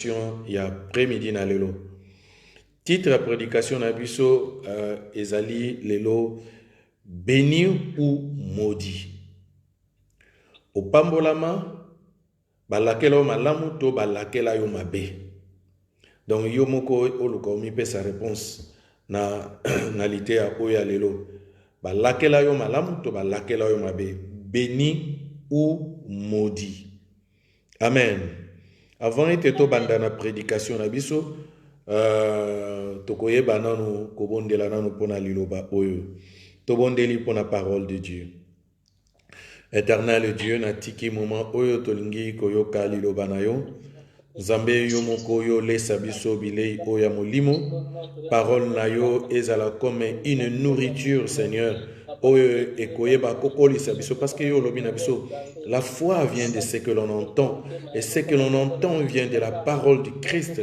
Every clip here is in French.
Il y a après-midi na lelo. Titre la prédication na biso ezali lelo béni ou maudit. Au pambolama balakela yo malamu to balakela yo mabe. Donc yo moko oluka omi pe sa réponse na na litea oya lelo. Balakela yo malamu to balakela yo mabe. Béni ou maudit. Amen. Avant ete to banda na prédication na biso, tokoye bananu kobondela nanu pona liloba oyo. Tobondeli pona parole de Dieu. Éternel Dieu na tiki moment oyo tolingi koyoka liloba na yo. Nzambe yo moko yo lesa biso bilei oya molimo. Parole na yo ezala comme une nourriture, Seigneur. Oyo ekoyeba kokolisa biso parce que yo lobi na biso la foi vient de ce que l'on entend et ce que l'on entend vient de la parole du Christ.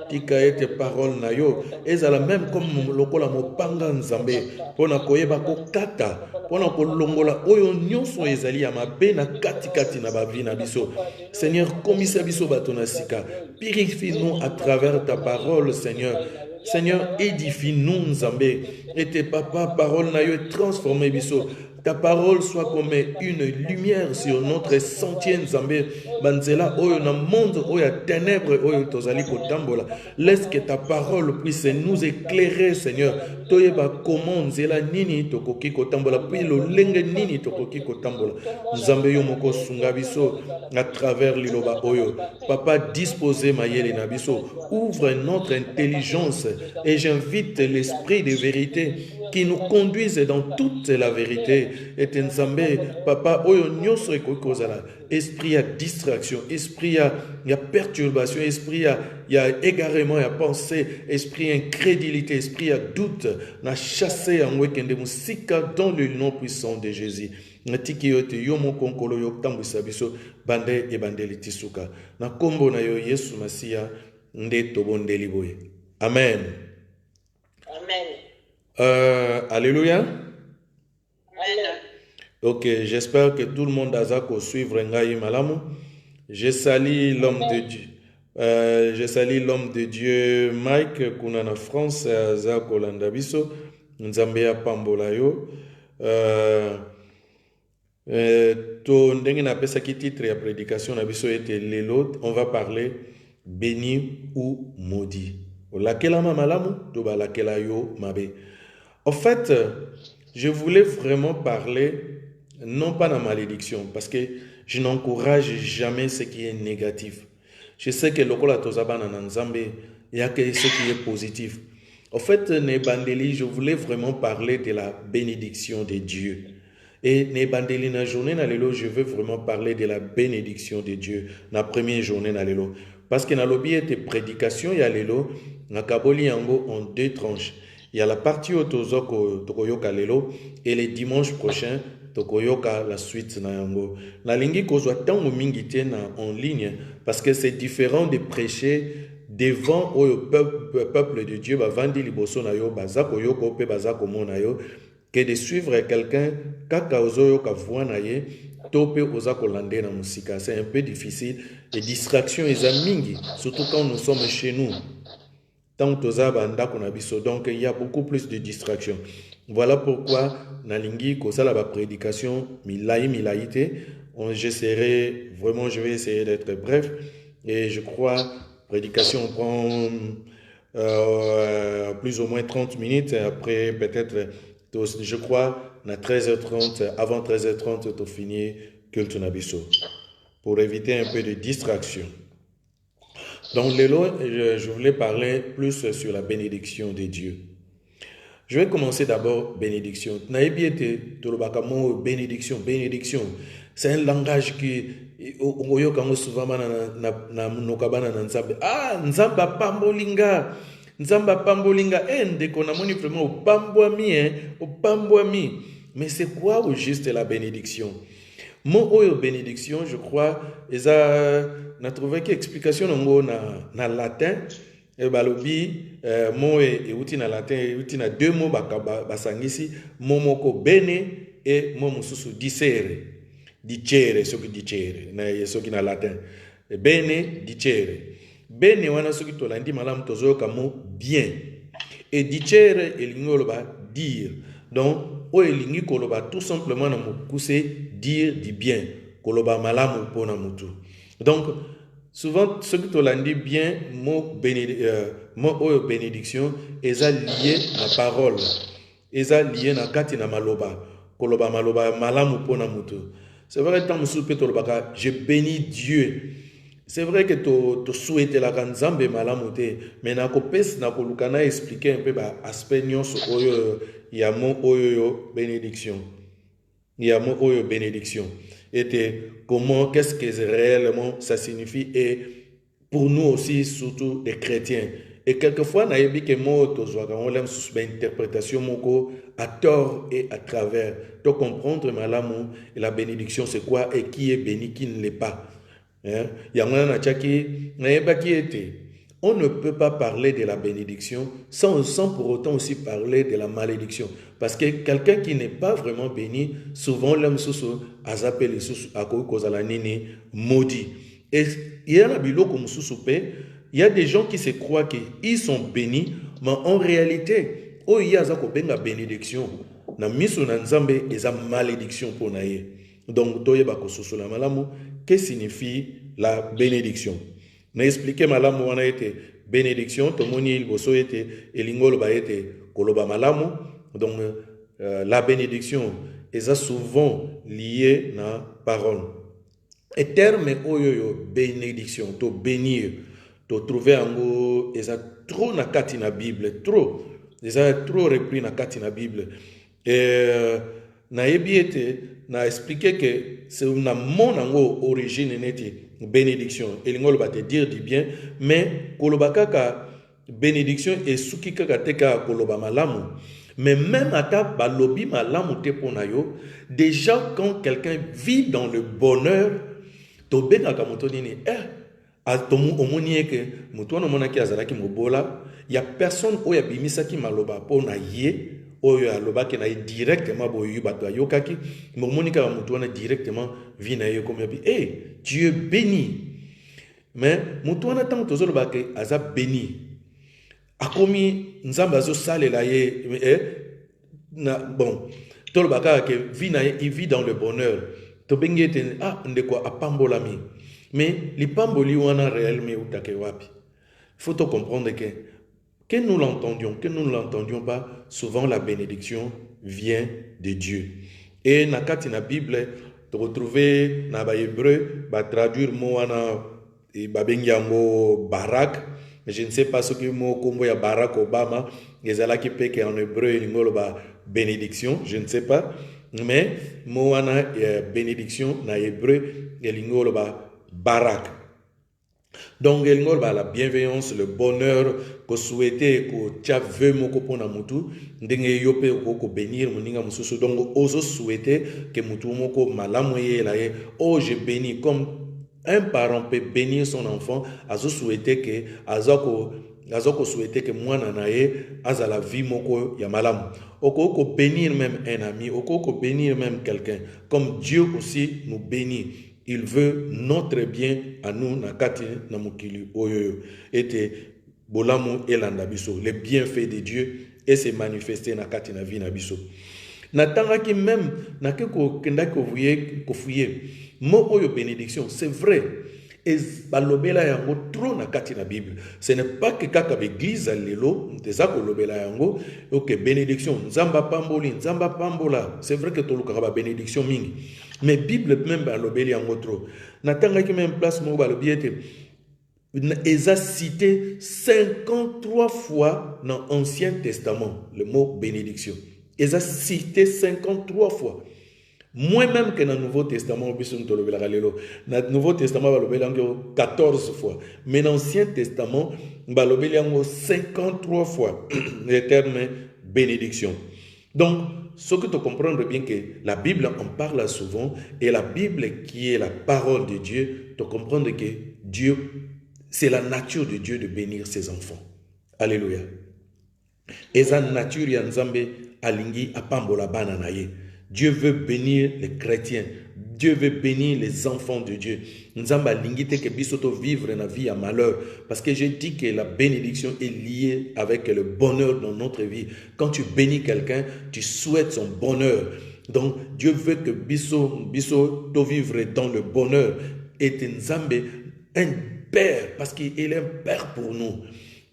Tika ete parole na yo ezala même comme lokola mopanga nzambe pona koyeba kokata pona kolongola oyo nyonso ezali ya mabe na kati na bavi na biso. Seigneur, komisa biso bato na sika. Purifie-nous à travers ta parole, Seigneur. Seigneur, édifie-nous, Nzambé. Et tes papa, parole na yo transformé biso. Ta parole soit comme une lumière sur notre sentier, Nzambé. Banzela, oyo na monde, oyo ténèbres, oyo tozali kotambola. Laisse que ta parole puisse nous éclairer, Seigneur. Toyeba comment nzela nini tokoki kotambola, puis lo lenge nini tokoki kotambola. Nzambe yo moko sunga biso à travers liloba oyo. Papa, disposez mayele na biso. Ouvre notre intelligence et j'invite l'esprit de vérité qui nous conduise dans toute la vérité. Et Nzambe, papa, oyo nyonso ekokozala. Esprit à distraction, esprit à perturbation, esprit à égarement, à pensée, esprit à incrédulité, esprit à doute. Na chassé en wekende musika dans le nom puissant de Jésus. Natiki yote yomo konkolo yo tambwisa biso bande e bandeli tisuka. Na kombo na yo Yesu Masia nde tobondeli boye. Amen. Amen. Alléluia. Amen. Ok, j'espère que tout le monde a suivre Ngaï Malamu. Je salue l'homme de Dieu. Je salue l'homme de Dieu Mike Kunana France Zako Landabiso Nzambia Pambola yo. To ndenge na pesa ki titre ya prédication na biso ete lelo on va parler béni ou maudit. Olakela malamu to balakela yo mabe. En fait, je voulais vraiment parler non pas la malédiction parce que je n'encourage jamais ce qui est négatif. Je sais que lokola tozabana na Nzambe, il y a que ce qui est positif. En fait, Nebandeli, je voulais vraiment parler de la bénédiction de Dieu. Et Nebandeli na journée na lelo, je veux vraiment parler de la bénédiction de Dieu. Na première journée na lelo. Parce que na lobi ete prédication ya lelo, na kaboli yango en deux tranches. Il y a la partie otozoko tokoyoka lelo et le dimanche prochain tokoyoka la suite na yango. Na lingi kozwa tango mingi te na en ligne parce que c'est différent de prêcher devant au peuple de Dieu ba vandi liboso na yo baza koyoko pe baza komona yo que de suivre quelqu'un kaka ozoyoka voix na ye to pe oza kolande na musika. C'est un peu difficile et distraction eza mingi surtout quand nous sommes chez nous. Donc il y a beaucoup plus de distractions. Voilà pourquoi nalingi kosala ba prédication milaïté. Je vais essayer d'être bref et je crois prédication prend plus ou moins 30 minutes après peut-être je crois na 13h30 avant 13h30 to finir culte nabiso pour éviter un peu de distraction. Donc, je voulais parler plus sur la bénédiction de Dieu. Je vais commencer d'abord bénédiction. Bénédiction, bénédiction. C'est un langage qui on souvent ah nzamba pambolinga nzamba pambolinga ndeko na moni vraiment au pambwami mais c'est quoi au juste la bénédiction? Mon oyo bénédiction, je crois, n'a trouvé qu'explication na latin. Et balobi mo et outil na latin, outil na deux mots basangisi, momoko bene et momususu dicere. Dicere, ce qui dicere, na ce qui na latin. Bene dicere. bene wana soki tolandi malamu tozoyoka mo bien. Et dicere elingi oloba dire. Donc o elingi koloba tout simplement na mokuse dire du bien, koloba malamu pona mutu. Donc souvent ce que tolandi bien mo bénédiction eza lié na parole, eza lié na kati na maloba, koloba maloba malamu pona mutu. C'est vrai tant musu pe tolobaka je bénis Dieu. C'est vrai que tu souhaites la kanzambe malamu te, mais na kopes na kolukana expliquer un peu ba aspect nyonso oyo ya mo oyo bénédiction. Il y a mo oyo bénédiction. Et comment, qu'est-ce que réellement ça signifie, et pour nous aussi, surtout les chrétiens. Et quelquefois, na yebi ke mo tozwaka on l'aime sous interprétation moko à tort et à travers. De comprendre malamu et la bénédiction c'est quoi et qui est béni, qui ne l'est pas. On ne peut pas parler de la bénédiction sans pour autant aussi parler de la malédiction. Parce que quelqu'un qui n'est pas vraiment béni, souvent l'homme sous appelle à cause de la nini maudit. Et il y a il y a des gens qui se croient qu'ils sont bénis, mais en réalité, il y a une bénédiction. Na miso na nzambe eza malédiction pour naye. Donc toyeba ko sosola malamu, que signifie la bénédiction? Na expliqué malamu wana été bénédiction to moni il boso été elingolo ba été koloba malamu. Donc la bénédiction eza souvent liée na parole. Et terme oyo bénédiction to bénir to trouver ango eza trop na kati na Bible, trop eza trop repris na kati na Bible. Et na ebiete na expliqué que c'est une mon ango origine neti bénédiction elingolo ba te dire du bien, mais kolobaka ka bénédiction et suki kaka teka koloba malamu. Mais même à ta balobi malamu te ponayo, déjà quand quelqu'un vit dans le bonheur, to benga moto nini atomu omoni ke moto na monaki azalaki mobola, ya personne oya bimisaki maloba pona ye oyo alobaki na directement boyu bato ayokaki momoni ka moto na directement vi na ye comme yabi Dieu béni. Mais moto na tant tozoloba ke aza béni akomi nzamba zo salela ye na bon tolobaka ke vi na ye il vit dans le bonheur to bengete ndeko apambolami. Mais les pamboli wana réellement utake wapi. Il faut comprendre que nous l'entendions, que nous ne l'entendions pas, souvent la bénédiction vient de Dieu. Et na kati na Bible, tu retrouves na ba hébreu, ba traduire mo wana ba bengiango barak. Je ne sais pas ce que mo kombo ya Barack Obama, ezala ki peke en hébreu lingolo ba bénédiction, je ne sais pas. Mais mo wana bénédiction na hébreu lingolo ba Barak. Donc, la bienveillance, le bonheur que souhaiter que tu veux moko pona mutu, ndenge yope ko bénir moninga mususu. Donc, oso souhaiter que mutu moko malamoye la ye. Oh, je bénis comme un parent peut bénir son enfant, azo souhaiter que azoko souhaiter que moi nanaye azala vie moko ya malamu. Oko bénir même un ami, oko bénir même quelqu'un. Comme Dieu aussi nous bénit. Il veut notre bien à nous, nakati na mukili oyo ete bolamu elanda biso, les bienfaits de Dieu et se manifester nakati na vie na biso. Natanga ki même nakeko kendako vuye ko fuye mo oyo bénédiction, c'est vrai. Et balobela yango trop nakati na Bible. Ce n'est pas que kaka l'église lelo ndeza ko lobela yango OK bénédiction nzamba pamboli nzamba pambola. C'est vrai que toluka ba bénédiction mingi. Mais Bible même balobeli yango trop. Natanga ki même place mo balobi ete eza cité 53 fois dans l'Ancien Testament le mot bénédiction. Eza cité 53 fois. Moins même que dans le Nouveau Testament, dans le Nouveau Testament, il y a 14 fois. Mais dans l'Ancien Testament, il y a 53 fois le terme bénédiction. Donc, ce que tu comprends bien que la Bible en parle souvent, et la Bible qui est la parole de Dieu, tu comprends que Dieu, c'est la nature de Dieu de bénir ses enfants. Alléluia. Et sa nature, Yanzambe, alingi apambola bananaye. Dieu veut bénir les chrétiens. Dieu veut bénir les enfants de Dieu. Nzamba lingite que bisoto vivre na vie à malheur. Parce que j'ai dit que la bénédiction est liée avec le bonheur dans notre vie. Quand tu bénis quelqu'un, tu souhaites son bonheur. Donc, Dieu veut que biso to vivre dans le bonheur. Et Nzambe, un père, parce qu'il est un père pour nous.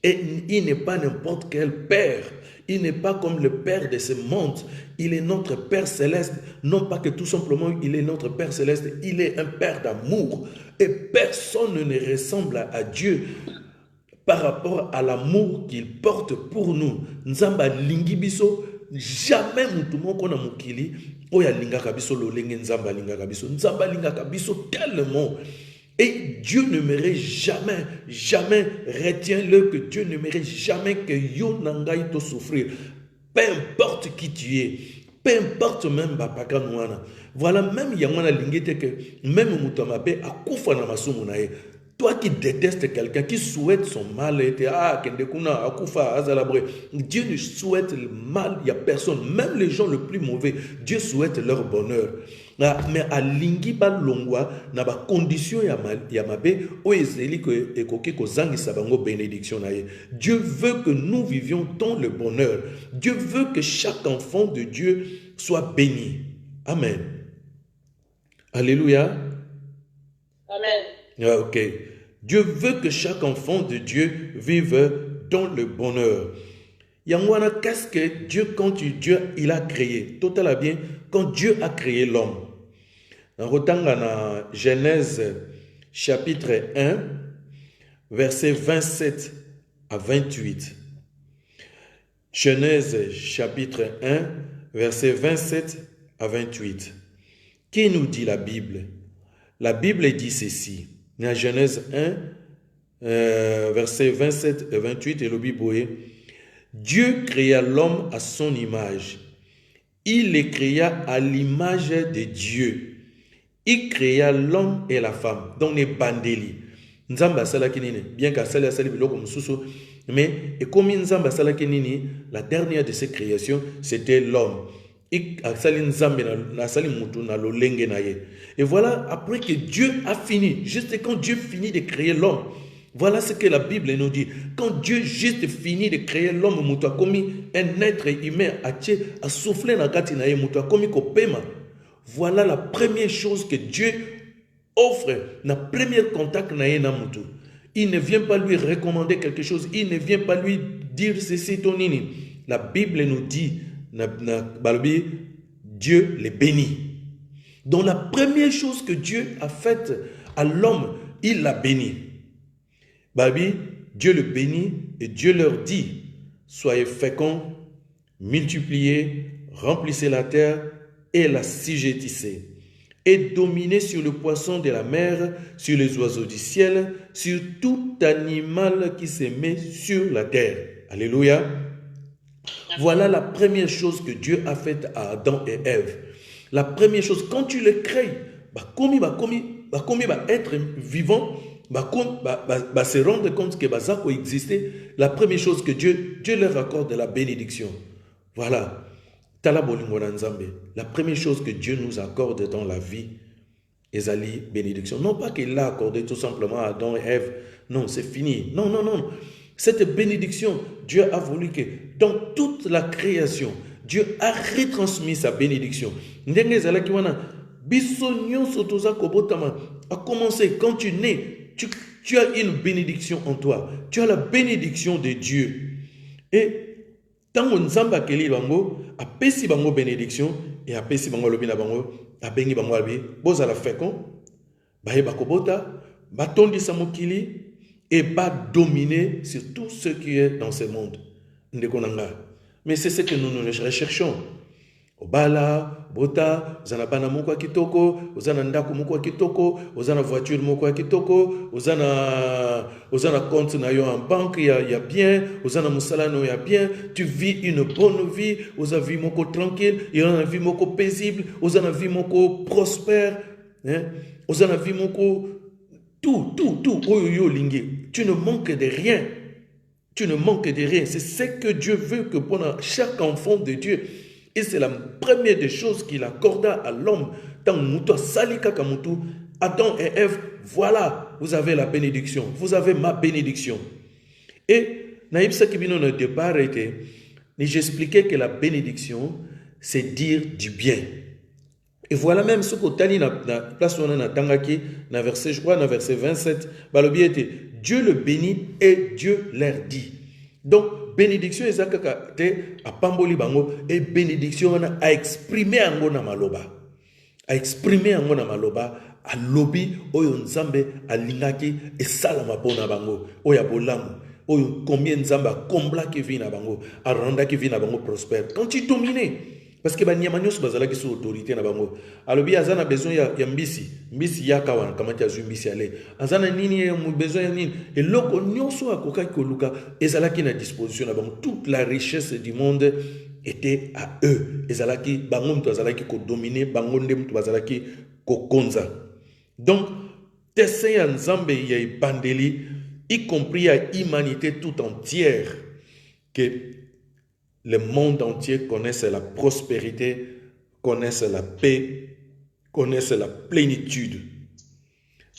Et il n'est pas n'importe quel père. Il n'est pas comme le père de ce monde. Il est notre Père céleste. Non pas que tout simplement il est notre Père céleste. Il est un père d'amour. Et personne ne ressemble à Dieu par rapport à l'amour qu'il porte pour nous. Nzamba lingi biso. Jamais mutumo kona mukili. Oya lingaka biso lolenge nzamba lingaka biso. Nzamba lingaka biso tellement. Et Dieu ne mérite jamais, jamais, retiens-le que Dieu ne mérite jamais que yo nangai to souffrir. Peu importe qui tu es, peu importe même bapaka nouana. Voilà, même yamana lingete que même mutamabe akufa na masumu na ye. Toi qui détestes quelqu'un, qui souhaite son mal, Dieu ne souhaite le mal, il n'y a personne, même les gens les plus mauvais, Dieu souhaite leur bonheur. Mais à lingiba longwa, na ba condition ya mabe, o ezeli ko ekoki ko zangi sabango bénédiction na ye. Dieu veut que nous vivions dans le bonheur. Dieu veut que chaque enfant de Dieu soit béni. Amen. Alléluia. Amen. Ok. Dieu veut que chaque enfant de Dieu vive dans le bonheur. Yangwana, qu'est-ce que Dieu, Dieu il a créé? Total bien, quand Dieu a créé l'homme. Dans Rotangana, Genèse chapitre 1, versets 27 à 28. Genèse chapitre 1, versets 27 à 28. Qui nous dit la Bible? La Bible dit ceci. Dans Genèse 1, versets 27 et 28, et le Bible, Dieu créa l'homme à son image. Il les créa à l'image de Dieu. Il créa l'homme et la femme. Donc les bandeli. Nzamba salaki nini. Bien qu'à sali biloko mususu, mais et comme Nzamba salaki nini, la dernière de ses créations, c'était l'homme. Et voilà, après que Dieu a fini, juste quand Dieu finit de créer l'homme, voilà ce que la Bible nous dit. Quand Dieu juste finit de créer l'homme, un être humain a soufflé dans la voilà la première chose que Dieu offre, le premier contact. Il ne vient pas lui recommander quelque chose, il ne vient pas lui dire ceci, tonini. La Bible nous dit, Dieu les bénit. Donc la première chose que Dieu a faite à l'homme, il l'a béni. Babi, Dieu le bénit et Dieu leur dit, soyez féconds, multipliez, remplissez la terre et la assujettissez. Et dominez sur le poisson de la mer, sur les oiseaux du ciel, sur tout animal qui se met sur la terre. Alléluia. Voilà la première chose que Dieu a faite à Adam et Ève. La première chose, quand tu le crées, être vivant, se rendre compte que ça peut exister. La première chose que Dieu leur accorde de la bénédiction. Voilà. La première chose que Dieu nous accorde dans la vie est la bénédiction. Non pas qu'il l'a accordé tout simplement à Adam et Ève. Non, c'est fini. Non, non, non. Cette bénédiction, Dieu a voulu que dans toute la création, Dieu a retransmis sa bénédiction. A commencé quand tu nais, tu as une bénédiction en toi. Tu as la bénédiction de Dieu. Et tant on zamba keli bango, a pesi bango bénédiction et a pesi bango lobina bango, a bengi bango albi, boza la fécond, ba yeba kobota, ba tondi samokili et va dominer sur tout ce qui est dans ce monde. Mais c'est ce que nous recherchons. Obala, bota, ozana bana moko kitoko, ozana ndako moko kitoko, ozana voiture moko kitoko, ozana compte na yo en banque ya bien, ozana musala no ya bien, tu vis une bonne vie, ozana vie moko tranquille, ozana vie moko paisible, ozana vie moko prospère, hein? Ozana vie moko tout, oyo lingi. Tu ne manques de rien. Tu ne manques de rien. C'est ce que Dieu veut que pour chaque enfant de Dieu. Et c'est la première des choses qu'il accorda à l'homme. tant muto salika kamutu, Adam et Ève, voilà, vous avez la bénédiction, vous avez ma bénédiction. Et naïbsa kibino au départ était, j'expliquais que la bénédiction, c'est dire du bien. Et voilà même ce que Tali na place on a tangaki na verset, je crois, na verset 27, balobi était Dieu le bénit et Dieu leur dit. Donc bénédiction ezaka te a pamboli bango et bénédiction a exprimé ango na maloba. A exprimé ango na maloba a lobi oyo nzambe alingaki et salama pona bango oya bolamu. Oyo combien nzambe a combla ki vi na bango a randa ki vi na bango prospère. Quand tu domines parce que banyama nyonso bazalaki sur autorité na bango alobi azana besoin ya mbisi yaka wana kamati azu mbisi ale azana nini besoin ya nini eloko nyonso akokaki koluka ezalaki na disposition na bango. Toute la richesse du monde était à eux. Ezalaki bango mtu azalaki ko dominer bango nde mtu bazalaki ko konza. Donc tese ya nzambe ya ibandeli y compris à l'humanité tout entière que le monde entier connaisse la prospérité, connaisse la paix, connaisse la plénitude.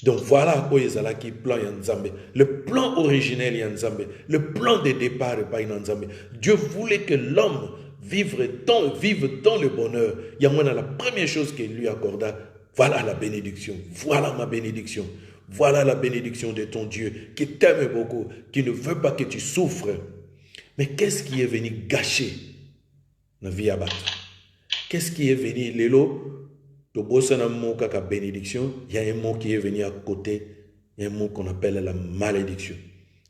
Donc voilà où est le plan Yanzambe. Le plan originel Yanzambe. Le plan de départ est pas Yanzambe. Dieu voulait que l'homme vive dans le bonheur. Il y a la première chose qu'il lui accorda. Voilà la bénédiction. Voilà ma bénédiction. Voilà la bénédiction de ton Dieu qui t'aime beaucoup, qui ne veut pas que tu souffres. Mais qu'est-ce qui est venu gâcher la vie à battre? Qu'est-ce qui est venu, Lélo? La bénédiction, il y a un mot qui est venu à côté, il y a un mot qu'on appelle la malédiction.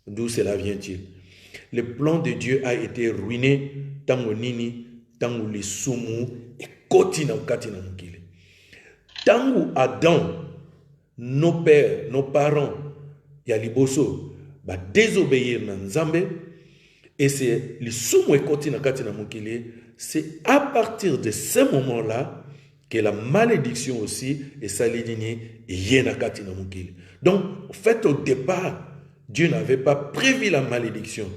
D'où cela vient-il? Le plan de Dieu a été ruiné, tango nini, tango les soumou, et kotina katina mukile. Tango Adam, nos pères, nos parents, yaliboso, ba désobéir na Nzambe, et c'est le soumou et kotina katina mukile. C'est à partir de ce moment-là que la malédiction aussi est salinée et yena katina mukile. Donc, en fait, au départ, Dieu n'avait pas prévu la malédiction.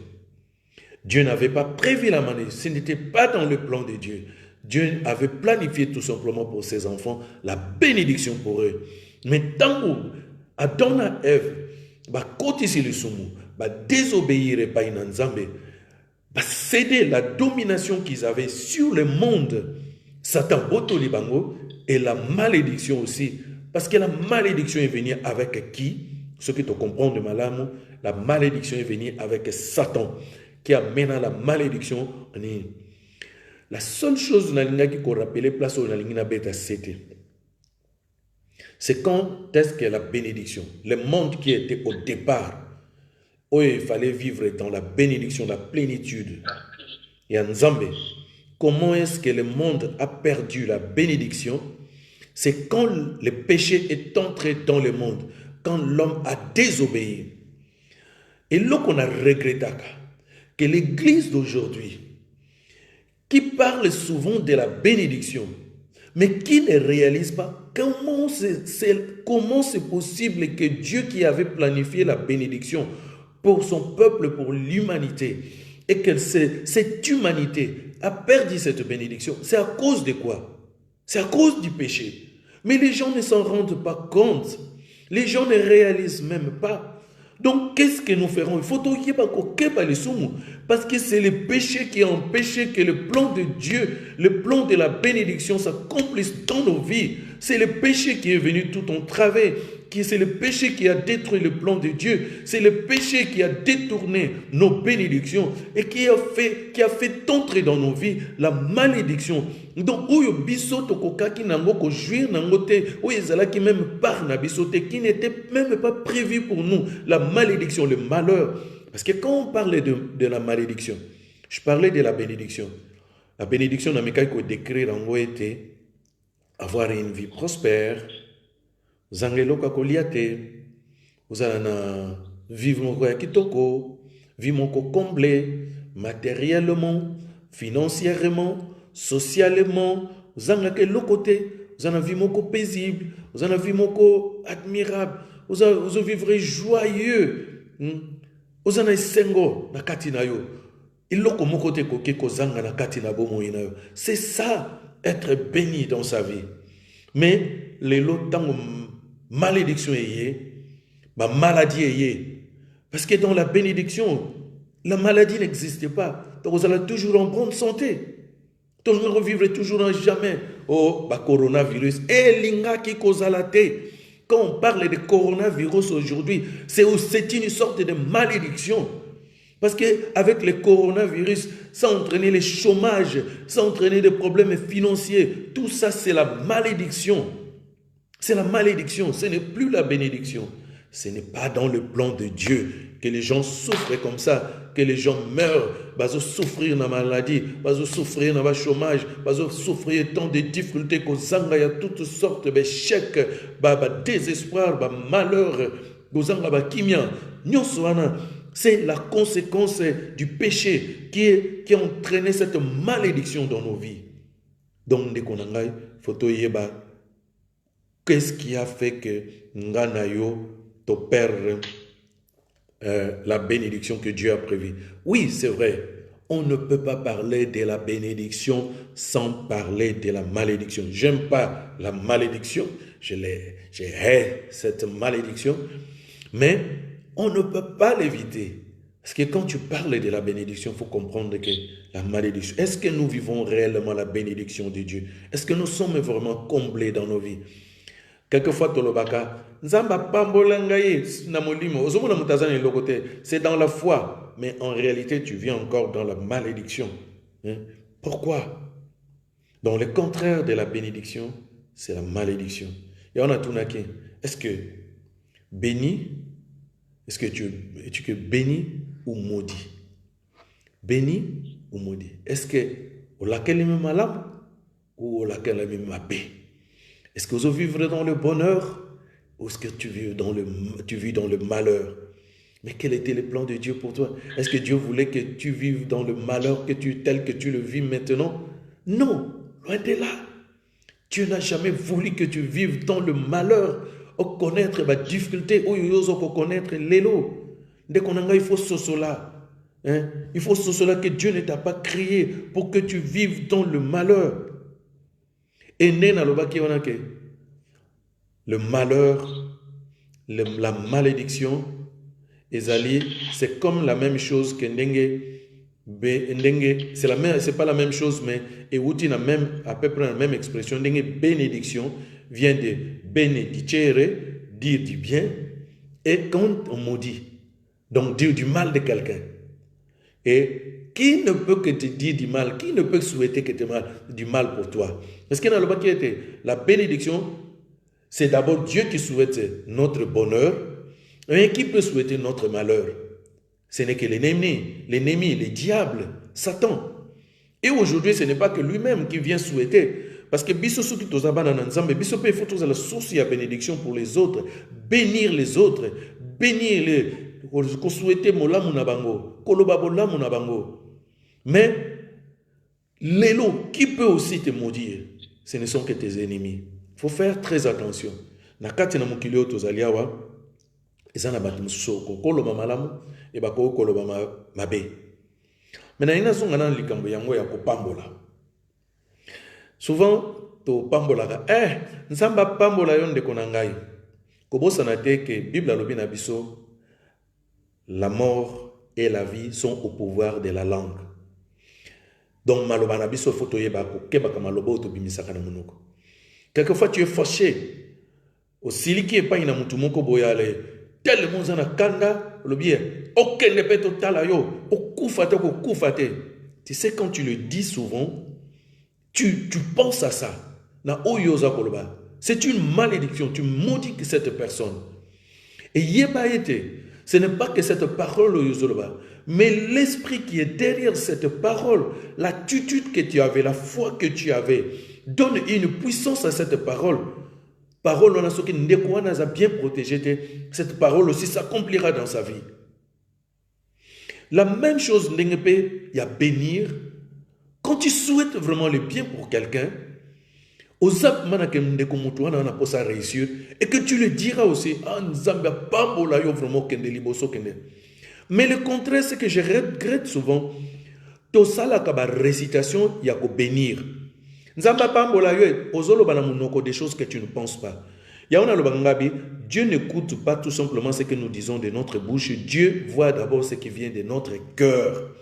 Dieu n'avait pas prévu la malédiction. Ce n'était pas dans le plan de Dieu. Dieu avait planifié tout simplement pour ses enfants la bénédiction pour eux. Mais tant que Adam et Ève, kotisi le soumou, désobéir et pas Nzambe, céder la domination qu'ils avaient sur le monde, Satan botoli bango, et la malédiction aussi. Parce que la malédiction est venue avec qui? Ce que tu comprends de Malamu, la malédiction est venue avec Satan, qui amène à la malédiction. La seule chose qu'on rappelait place où c'est quand est-ce que la bénédiction, le monde qui était au départ, où il fallait vivre dans la bénédiction, la plénitude, et en Nzambe, comment est-ce que le monde a perdu la bénédiction? C'est quand le péché est entré dans le monde, quand l'homme a désobéi. Et là qu'on a regretté que l'église d'aujourd'hui, qui parle souvent de la bénédiction, mais qui ne réalise pas comment c'est possible que Dieu qui avait planifié la bénédiction pour son peuple, pour l'humanité, et que cette humanité a perdu cette bénédiction. C'est à cause de quoi? C'est à cause du péché. Mais les gens ne s'en rendent pas compte. Les gens ne réalisent même pas. Donc, qu'est-ce que nous ferons? Il faut qu'il pas les soumous. Parce que c'est le péché qui a empêché que le plan de Dieu, le plan de la bénédiction s'accomplisse dans nos vies. C'est le péché qui est venu tout entraver. C'est le péché qui a détruit le plan de Dieu. C'est le péché qui a détourné nos bénédictions et qui a fait entrer dans nos vies la malédiction. Donc, qui n'était même pas prévu pour nous, la malédiction, le malheur. Parce que quand on parlait de la malédiction, je parlais de la bénédiction. La bénédiction, dans mes cas, qu'on décrire en haut était avoir une vie prospère. Zangelo kakoliate, vous allez vivre mon quoi kitoko, vivre mon comblé, matériellement, financièrement, socialement, vous allez que l'autre côté, vous allez vivre mon paisible, vous allez vivre mon admirable, vous allez vivre joyeux, vous allez sengo na katina yo, il loko mon côté koke ko zanga na katina bomo inayo. C'est ça être béni dans sa vie. Mais les lots tant malédiction ma maladie parce que dans la bénédiction, la maladie n'existe pas. Donc vous allez toujours en bonne santé. Donc vous vivre toujours en jamais. Oh, bah coronavirus. Et l'inga qui cause la tête. Quand on parle de coronavirus aujourd'hui, c'est une sorte de malédiction. Parce qu'avec le coronavirus, ça a entraîné le chômage, ça a entraîné des problèmes financiers. Tout ça, c'est la malédiction. C'est la malédiction, ce n'est plus la bénédiction. Ce n'est pas dans le plan de Dieu que les gens souffrent comme ça, que les gens meurent, qu'ils souffrir dans la maladie, qu'ils souffrir dans le chômage, qu'ils souffrir tant de difficultés, qu'il y a toutes sortes d'échecs, désespoir, malheur, c'est la conséquence du péché qui a entraîné cette malédiction dans nos vies. Donc, il faut qu'est-ce qui a fait que Nganayo te perd la bénédiction que Dieu a prévue? Oui, c'est vrai. On ne peut pas parler de la bénédiction sans parler de la malédiction. J'aime pas la malédiction. Je hais cette malédiction. Mais on ne peut pas l'éviter. Parce que quand tu parles de la bénédiction, il faut comprendre que la malédiction, est-ce que nous vivons réellement la bénédiction de Dieu? Est-ce que nous sommes vraiment comblés dans nos vies? Quelquefois, tolobaka, nzamba pambola ngai na molimo, ozomona mutazana lokote, c'est dans la foi, mais en réalité, tu vis encore dans la malédiction. Pourquoi? Donc, le contraire de la bénédiction, c'est la malédiction. Et on a tout naqué. Est-ce que béni, est-ce que tu es béni ou maudit? Béni ou maudit? Est-ce que au laquelle même malam ou au laquelle même mabé? Est-ce que vous vivez dans le bonheur ou est-ce que tu vis dans le malheur? Mais quel était le plan de Dieu pour toi? Est-ce que Dieu voulait que tu vives dans le malheur tel que tu le vis maintenant? Non, loin de là. Dieu n'a jamais voulu que tu vives dans le malheur, au connaître la difficulté, au connaître l'élo. Dès qu'on a, il faut ce cela. Il faut ce cela que Dieu ne t'a pas créé pour que tu vives dans le malheur. Et le malheur, la malédiction, c'est comme la même chose que c'est pas la même chose, mais à peu près la même expression. Bénédiction vient de benedicere, dire du bien, et quand on maudit, donc dire du mal de quelqu'un. Et qui ne peut que te dire du mal? Qui ne peut souhaiter que du mal pour toi? Parce que dans le bas qui était la bénédiction, c'est d'abord Dieu qui souhaite notre bonheur, mais qui peut souhaiter notre malheur? Ce n'est que l'ennemi, le diable, Satan. Et aujourd'hui, ce n'est pas que lui-même qui vient souhaiter. Parce que biso soki tozabana na nzambe, biso pe faut tous la source de bénédiction pour les autres, bénir les autres, bénir les ko souhaiter molamu na bango, koloba bolamu na bango. Mais l'élo qui peut aussi te maudire, ce ne sont que tes ennemis. Il faut faire très attention. Na kati na mokili oyo tozali awa, eza na bato mosusu kokoloba malamu e bakokoloba mabe. Maintenant, inazonga na likambo yango ya kopambola. Souvent, to pambolaka, nzamba pambola yo ndeko na ngai. Kobosana te ke Bible alobi na biso, la mort et la vie sont au pouvoir de la langue. Donc, maloba na biso foto yeba ko kebaka malobo to bimisaka na monoko. Quelquefois, tu es fâché. Au siliki e pa ina mutu moko boyale, tellement zana kanda, lobi aucun ne peut tala yo, okufate ko kufate. Tu sais, quand tu le dis souvent, tu penses à ça. C'est une malédiction. Tu maudis cette personne. Et ce n'est pas que cette parole, mais l'esprit qui est derrière cette parole, l'attitude que tu avais, la foi que tu avais, donne une puissance à cette parole. Parole, on a ce qui a bien protégé. Cette parole aussi s'accomplira dans sa vie. La même chose, il y a bénir. Quand tu souhaites vraiment le bien pour quelqu'un, réussir, et que tu le diras aussi, mais le contraire, c'est que je regrette souvent, tout ça, la récitation, il y a qu'au bénir. Nzamba pambola yo ozolo bana munoko des choses que tu ne penses pas. Yaona lo bangabi, Dieu n'écoute pas tout simplement ce que nous disons de notre bouche. Dieu voit d'abord ce qui vient de notre cœur.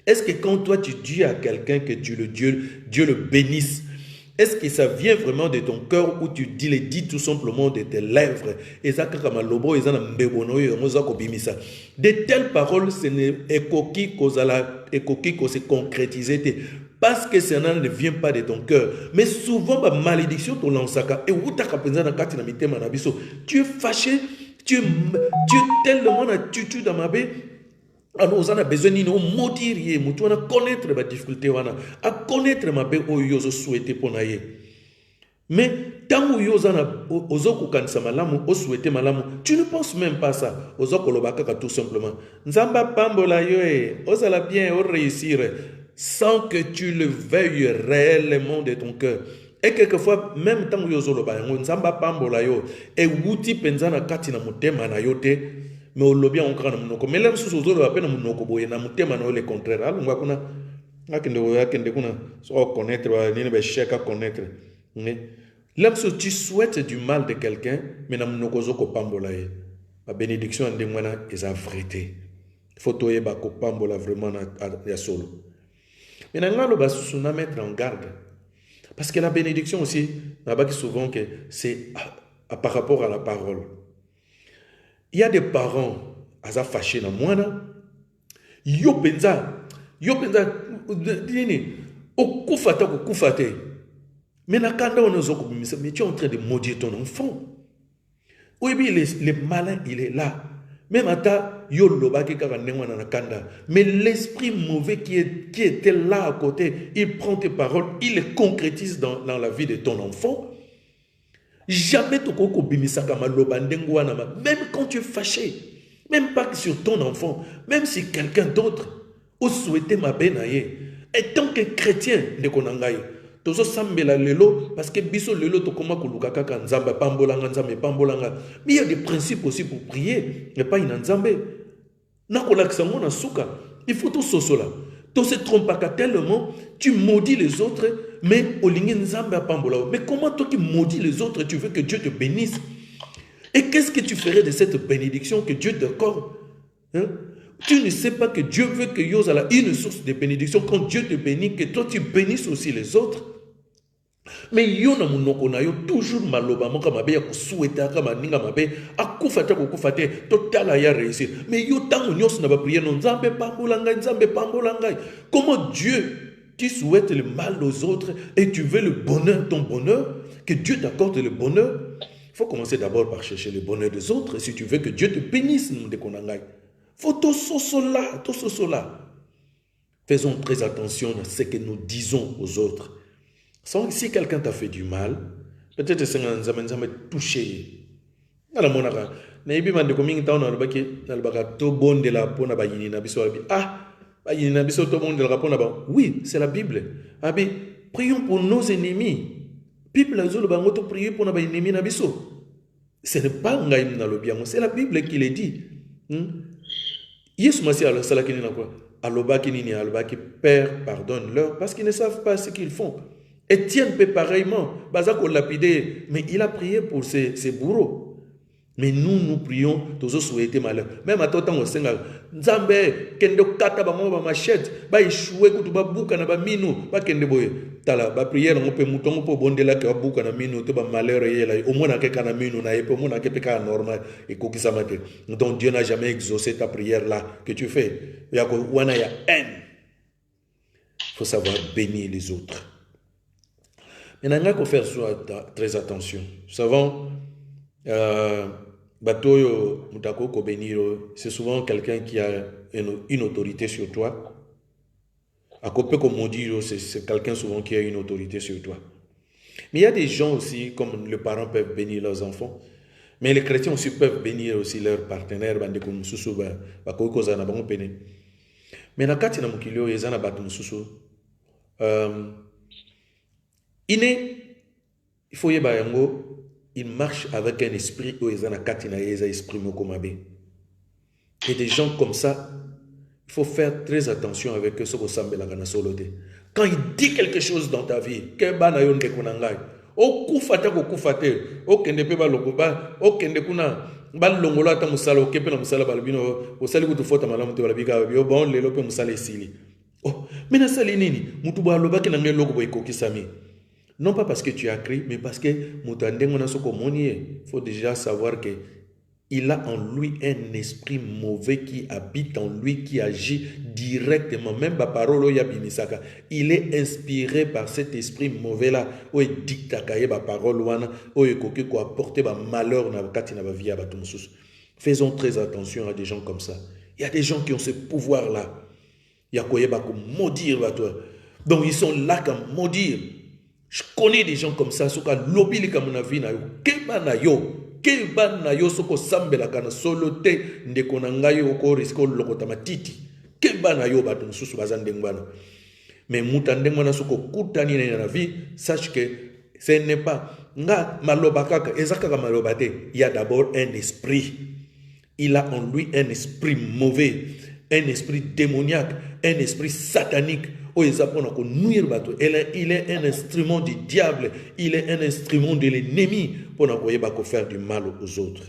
Est-ce que quand toi tu dis à quelqu'un que Dieu le bénisse, est-ce que ça vient vraiment de ton cœur ou tu dis tout simplement de tes lèvres? De telles paroles, ce n'est qu'on se concrétiser parce que cela ne vient pas de ton cœur. Mais souvent, la malédiction te lance. Tu es fâché, tu es tellement tutu dans ma baie. Alors, on a besoin de nous maudire, on a connaître les difficultés, à connaître ma paix, où vous souhaitez pour naïe. Mais tant que vous souhaitez malamu, tu ne penses même pas ça. Tout simplement. Nzamba pambola yoe, osala bien, o réussir, sans que tu le veuilles réellement de ton cœur. Et quelquefois, même tant que vous avez nzamba pambola yo, et wuti penzana katina mutema na yote. Mais au lobby on crée monoko. Mais là sous autres appelle monoko boye na mutema na le contraire. Alors on va kuna akende kuna so connaître ni be cheka connaître. Mais là tu souhaites du mal de quelqu'un mais na monoko zoko pambola ye. La bénédiction ande mwana eza vérité. Photo ye ba ko pambola vraiment na ya solo. Mais na ngalo ba suna mettre en garde. Parce que la bénédiction aussi, on a souvent que c'est par rapport à la parole. Il y a des parents qui sont fâchés dans moi. Yo penza, dini, o kufate. Mais na kanda on ozoko bimisa, mais tu es en train de maudire ton enfant. Oui, le malin, il est là. Même ata yo lobaki kaka nengwana na kanda. Mais l'esprit mauvais qui était là à côté, il prend tes paroles, il les concrétise dans la vie de ton enfant. Jamais tu même quand tu es fâché, même pas sur ton enfant, même si quelqu'un d'autre ou souhaité ma benaye. Et tant que chrétien de konangaye, tozo sambela lelo parce que biso lelo to koma kuluka kaka nzamba pambolanga nzambe pambolanga. Mais il y a des principes aussi pour prier, et pas une nzambe. Na kolakisa ngona suka, il faut tout sosola. Tu se trompes pas tellement, tu maudis les autres, mais mais comment toi qui maudis les autres, tu veux que Dieu te bénisse? Et qu'est-ce que tu ferais de cette bénédiction que Dieu t'accorde? Tu ne sais pas que Dieu veut que Yos a une source de bénédiction quand Dieu te bénit, que toi tu bénisses aussi les autres. Mais yo na munoko na yo toujours maloba moka mabe ya kusueta kama ninga mabe akufata kokufate totala ya réussir. Mais yo tango nyos na ba prier non nzambe pambolanga. Comment Dieu qui souhaite le mal aux autres et tu veux le bonheur, ton bonheur, que Dieu t'accorde le bonheur? Il faut commencer d'abord par chercher le bonheur des autres si tu veux que Dieu te bénisse. Faut tout cela. Faisons très attention à ce que nous disons aux autres. Si quelqu'un t'a fait du mal, peut-être que c'est un zame touché. Alors, mon ara, naibi mande komingi taona albaki albaka to bonde la pona ba yini na biso albi. Ah, ba yini na biso to bonde la pona ba. Oui, c'est la Bible. Abi, prions pour nos ennemis. Bible azolo bango to prier pour na ba ennemis na biso. Ce n'est pas ngaim na lobiango, c'est la Bible qui le dit. Yesu masi ala salakini na quoi? Alobaki nini albaki, Père, pardonne-leur parce qu'ils ne savent pas ce qu'ils font. Étienne peut pareillement, Bazako lapidé, mais il a prié pour ses bourreaux. Mais nous prions, tous souhaiter malheur. Même à tout temps, on sait, Nzambe, kendo kata ba mo ba machette, ba échoué kutu ba buka na ba minu, ba kende boye. Tala ba prière on peut mouton pour bondela que buka na minu to ba malheur yela. Au moins na ke kana minu na epe, au moins na ke peka normal et kokisa mate. Donc Dieu n'a jamais exaucé ta prière là que tu fais. Ya ko wana ya haine. Faut savoir bénir les autres. Maintenant, il faut faire très attention. Nous savons, c'est souvent quelqu'un qui a une autorité sur toi. À côté comme on dit, c'est quelqu'un souvent qui a une autorité sur toi. Mais il y a des gens aussi, comme les parents peuvent bénir leurs enfants, mais les chrétiens aussi peuvent bénir aussi leurs partenaires. Mais dans le cas il faut il marche avec un esprit où ils ont un esprit mokomabe. Et des gens comme ça, il faut faire très attention avec eux. Quand il dit quelque chose dans ta vie, que bana yo ndekunangai. O kufata ko kufate, o kende pe ba lokoba, o kende kuna ba longola ta musala o kepe na musala balbino, o sali kutu fota malamu te balabika yo bon lelo pe musala esili. Oh, mais na sali nini, mutu ba loba ke na ngai loko boy kokisami. Non pas parce que tu as crié, mais parce que mutu andengo na soko moni, faut déjà savoir que il a en lui un esprit mauvais qui habite en lui, qui agit directement. Même la parole, il est inspiré par cet esprit mauvais-là. Il est dicté la parole, il est apporté malheur dans la vie. Faisons très attention à des gens comme ça. Il y a des gens qui ont ce pouvoir-là. Il y a quoi maudire. Donc ils sont là qu'à maudire. Je connais des gens comme ça. Lobby li comme na vie na yo. Keba na yo. Keba na yo soko sambela kana solo te ndeko na ngai oko risko lokota matiti. Keba na yo bato mususu bazande ngwana. Mais mutandengwana soko kutani na vie, sache que ce n'est pas nga maloba kaka ezaka maloba te. Il y a d'abord un esprit. Il a en lui un esprit mauvais, un esprit démoniaque, un esprit satanique. Il est un instrument du diable, il est un instrument de l'ennemi pour faire du mal aux autres.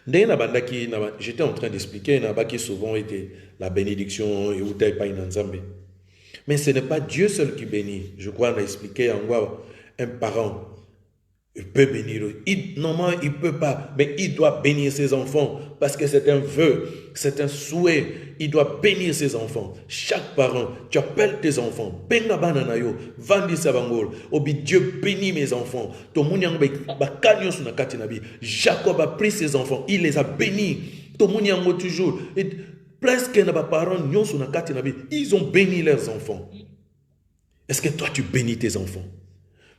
J'étais en train d'expliquer qui souvent était la bénédiction et mais ce n'est pas Dieu seul qui bénit. Je crois qu'on a expliqué en quoi un parent il peut bénir. Normalement, il ne peut pas, mais il doit bénir ses enfants parce que c'est un vœu, c'est un souhait. Il doit bénir ses enfants. Chaque parent, tu appelles tes enfants. Benga bananayo, vandi sabangol. Obi Dieu bénit mes enfants. Jacob a pris ses enfants, il les a bénis. Toujours. Presque les parents, ils ont béni leurs enfants. Est-ce que toi tu bénis tes enfants?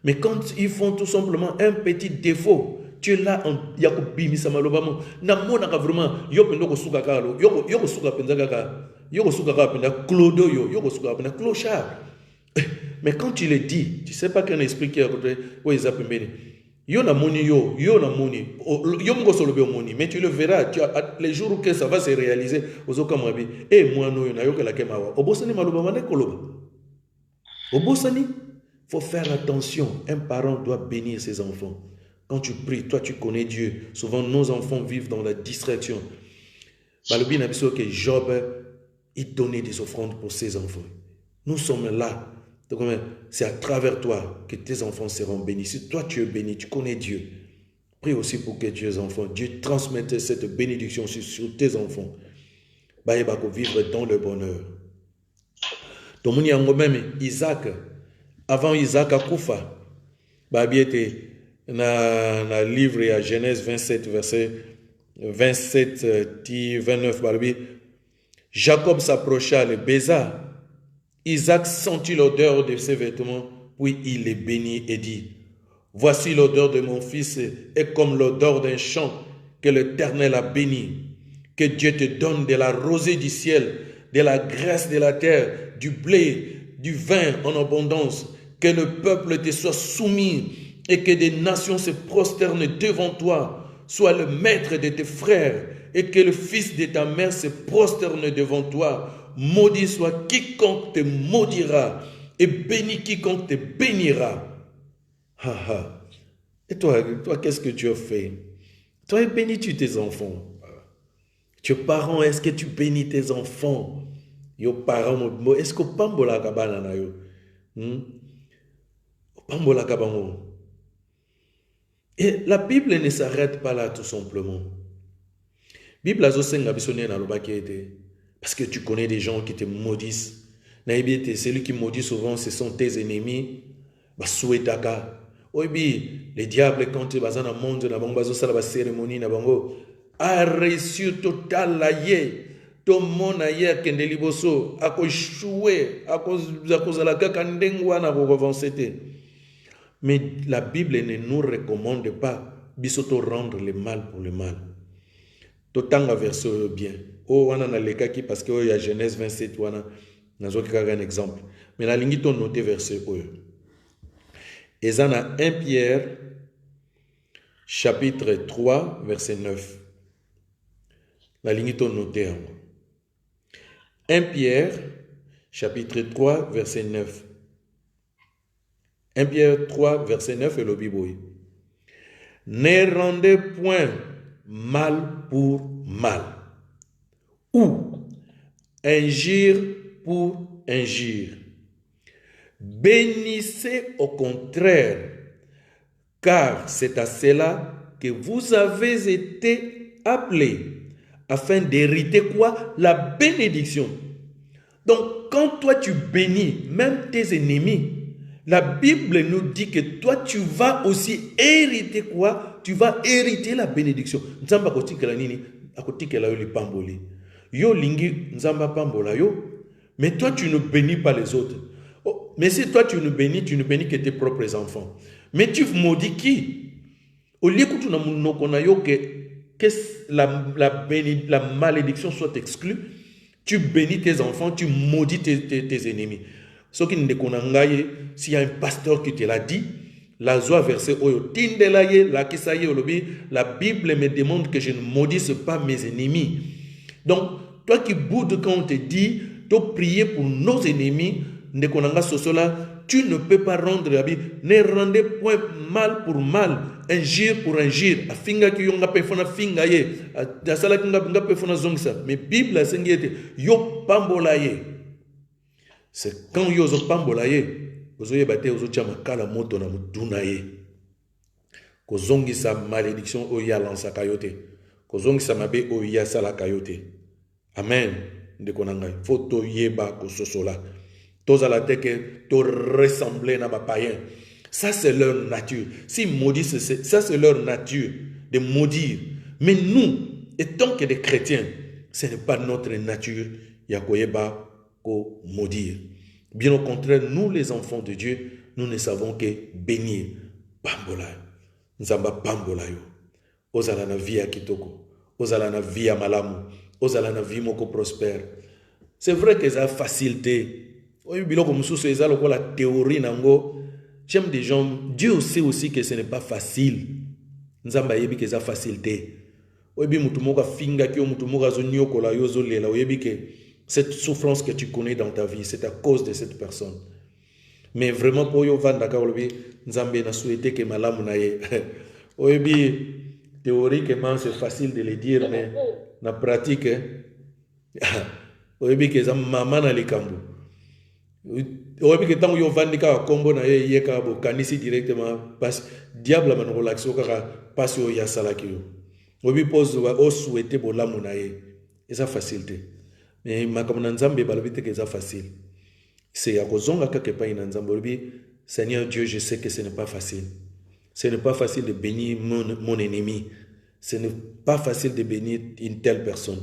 Mais quand ils font tout simplement un petit défaut, tu es là en Yakobi Misamalobamo. Namonaka vraiment, Yopendo Sugakalo, Yoko Suga Penzagaka, Yoko Suga Penda, Clodo, Yoko Suga Penda, Clochard. Mais quand tu le dis, tu ne sais pas qu'un esprit qui est à côté, où ils appellent. Yo na moni, mais tu le verras, les jours où ça va se réaliser, aux Okamabi, et moi, nous, na yoka la Kemawa. Obosani Malobamane Koloba. Obosani. Il faut faire attention. Un parent doit bénir ses enfants. Quand tu pries, toi tu connais Dieu. Souvent nos enfants vivent dans la distraction. Balobi n'a pas que Job, il donnait des offrandes pour ses enfants. Nous sommes là. C'est à travers toi que tes enfants seront bénis. Si toi tu es béni, tu connais Dieu. Prie aussi pour que Dieu transmette cette bénédiction sur tes enfants. Baïbako vivre dans le bonheur. Donc, même Isaac. Avant Isaac a Koufa, Babi était dans le livre à Genèse 27, verset 27-29. Babi, Jacob s'approcha, le baisa. Isaac sentit l'odeur de ses vêtements, puis il les bénit et dit, voici l'odeur de mon fils est comme l'odeur d'un champ que l'Éternel a béni. Que Dieu te donne de la rosée du ciel, de la graisse de la terre, du blé, du vin en abondance. Que le peuple te soit soumis et que des nations se prosternent devant toi. Sois le maître de tes frères et que le fils de ta mère se prosterne devant toi. Maudit soit quiconque te maudira et béni quiconque te bénira. Et toi, qu'est-ce que tu as fait? Toi, bénis-tu tes enfants? Tu es parent, est-ce que tu bénis tes enfants? Yo parent, est-ce que pambola kabana na yo? Et la Bible ne s'arrête pas là tout simplement. Bible parce que tu connais des gens qui te maudissent. Celui qui maudit souvent, ce sont tes ennemis. Les diables, quand tu vas dans le monde, la cérémonie, a reçu total la yé. Tout le monde a yé qui est liboso, a échoué, à cause de la kakandengwa na revancete. Mais la Bible ne nous recommande pas bisoto rendre le mal pour le mal. Totanga verset bien. Oh, on a le cas qui parce que il y a Genèse 27 on a un exemple. Mais la ligne ton noté verset oh. Et ça a 1 Pierre chapitre 3 verset 9. La ligne ton noté. 1 Pierre chapitre 3, verset 9. 1 Pierre 3, verset 9 et le Bible. Ne rendez point mal pour mal, ou injure pour injure. Bénissez au contraire, car c'est à cela que vous avez été appelés, afin d'hériter quoi? La bénédiction. Donc, quand toi tu bénis même tes ennemis, la Bible nous dit que toi tu vas aussi hériter quoi? Tu vas hériter la bénédiction. Nzamba kotikela nini? Akotikela yo lipamboli. Yo lingi nzamba pambola yo, mais toi tu ne bénis pas les autres. Oh, mais si toi tu ne bénis que tes propres enfants. Mais tu maudis qui? Au lieu que tu que la malédiction soit exclue, tu bénis tes enfants, tu maudis tes ennemis. Ce qui ne connaît s'il y a un pasteur qui te l'a dit, la joie versée la Bible me demande que je ne maudisse pas mes ennemis. Donc, toi qui boudes quand on te dit de prier pour nos ennemis, tu ne peux pas rendre la Bible. Ne rendez point mal pour mal, injure pour injure. Mais Bible yo pambolaye. C'est quand yo zo pambolaye, ozo yebate ozo chama kala moto na mudunaye. Ko zongi sa malédiction o ya lansa kayote. Ko zongi sa mabe o ya sala kayote. Amen. Ndekonanga. Foto yeba ko sosola. Tous à la tête que te ressembler à ma païen. Ça c'est leur nature. Si maudissent, ça c'est leur nature de maudire. Mais nous, étant que des chrétiens, ce n'est pas notre nature. Yakoyeba ko maudire. Bien au contraire, nous les enfants de Dieu, nous ne savons que bénir. Pambola. Nzamba pambola yo. Ozala na vie kitoko. Ozala na vie malamu. Ozala na vie moko prospère. C'est vrai que ça a facilité. La théorie j'aime des gens. Dieu sait aussi que ce n'est pas facile. Nzamba yebi que ça facilité. Cette souffrance que tu connais dans ta vie, c'est à cause de cette personne. Mais vraiment pour yo vanda ka nzambe na souhaité que malamu na ye. Oyebi théoriquement c'est facile de le dire mais na pratique oyebi que ça maman na likambo. Oyebi que tant yo vandi ka kombo na ye ka bo kanisi directement parce diable man relaxo ka passe yo ya salaki yo. Oyebi pose o souhaité bo lamu na ye. Et ça facilité. Mais makamna nzambe balobite que ça facile. C'est à kozonga kake pa ina nzambe oyebi Seigneur Dieu, je sais que ce n'est pas facile. Ce n'est pas facile de bénir mon ennemi. Ce n'est pas facile de bénir une telle personne.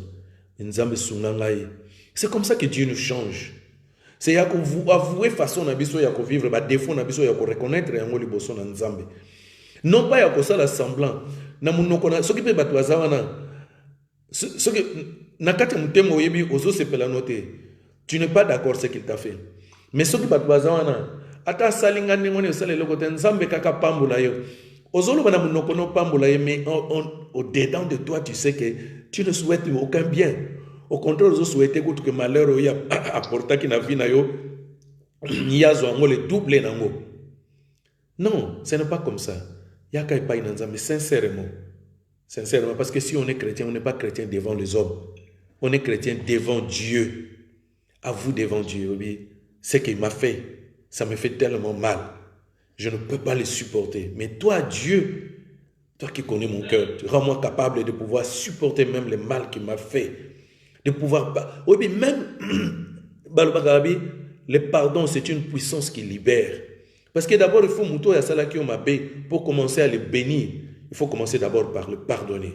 C'est comme ça que Dieu nous change. C'est à vous avouer façon na biso ya ko vivre ba défaut na biso ya ko reconnaître yango liboso na nzambe. Non pas ya ko sala semblant na munoko na soki pe bato azawana soki na kati mutemo oyebi ozo sepela note. Tu n'es pas d'accord ce qu'il t'a fait. Mais soki bato azawana ata salinga ndengone osale lokote nzambe kaka pambola yo. Ozolo bana munoko no pambola yo mais au dedans de toi tu sais que tu ne souhaites aucun bien. Au contraire, vous souhaitez que malheur y apporte qui n'a vie na yo y a le double nango. Non, ce n'est pas comme ça. Y a qu'à pas mais sincèrement, parce que si on est chrétien, on n'est pas chrétien devant les hommes. On est chrétien devant Dieu. À vous devant Dieu, oui. Ce qu'il m'a fait, ça me fait tellement mal. Je ne peux pas le supporter. Mais toi, Dieu, toi qui connais mon cœur, rends-moi capable de pouvoir supporter même le mal qu'il m'a fait. De pouvoir... Oui, même... le pardon, c'est une puissance qui libère. Parce que d'abord, il faut mouto ya salaki omabe pour commencer à le bénir. Il faut commencer d'abord par le pardonner.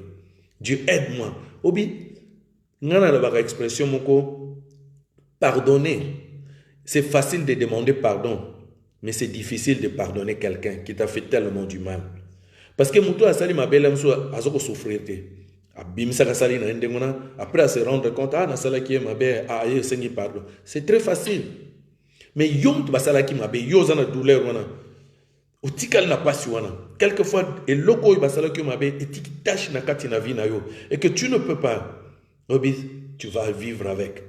Dieu, aide-moi. Obi, ngana la expression moko, pardonner. C'est facile de demander pardon, mais c'est difficile de pardonner quelqu'un qui t'a fait tellement du mal. Parce que mouto ya sali mabe la mso azoko souffrir te. Après à se rendre compte, pardon. C'est très facile. Mais yom tu basala ki mabe yo zana douleur wana. Otikal na pasi wana. Quelquefois et loko basala ki mabe et tu tâche na kati na vie na yo et que tu ne peux pas. Tu vas vivre avec.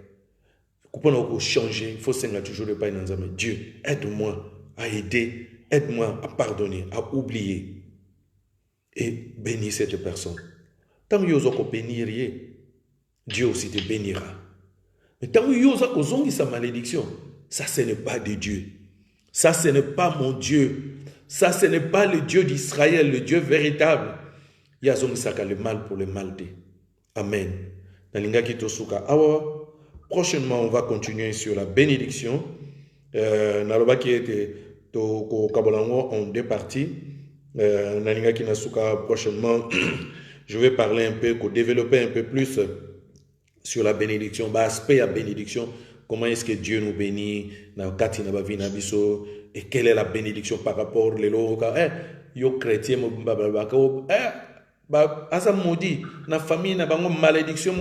Pour changer, il faut s'engager toujours de pas dans Dieu, aide-moi à aider, aide-moi à pardonner, à oublier et bénis cette personne. Tant que vous avez bénir, Dieu aussi te bénira. Mais tant que vous avez sa malédiction, ça ce n'est pas de Dieu. Ça ce n'est pas mon Dieu. Ça ce n'est pas le Dieu d'Israël, le Dieu véritable. Il y a le mal pour le mal. Amen. Prochainement, on va continuer sur la bénédiction. En deux parties. Prochainement, je vais parler un peu, développer un peu plus sur la bénédiction, l'aspect de la bénédiction, comment est-ce que Dieu nous bénit, et quelle est la bénédiction par rapport aux chrétiens, asa maudit, na famille na bango malédiction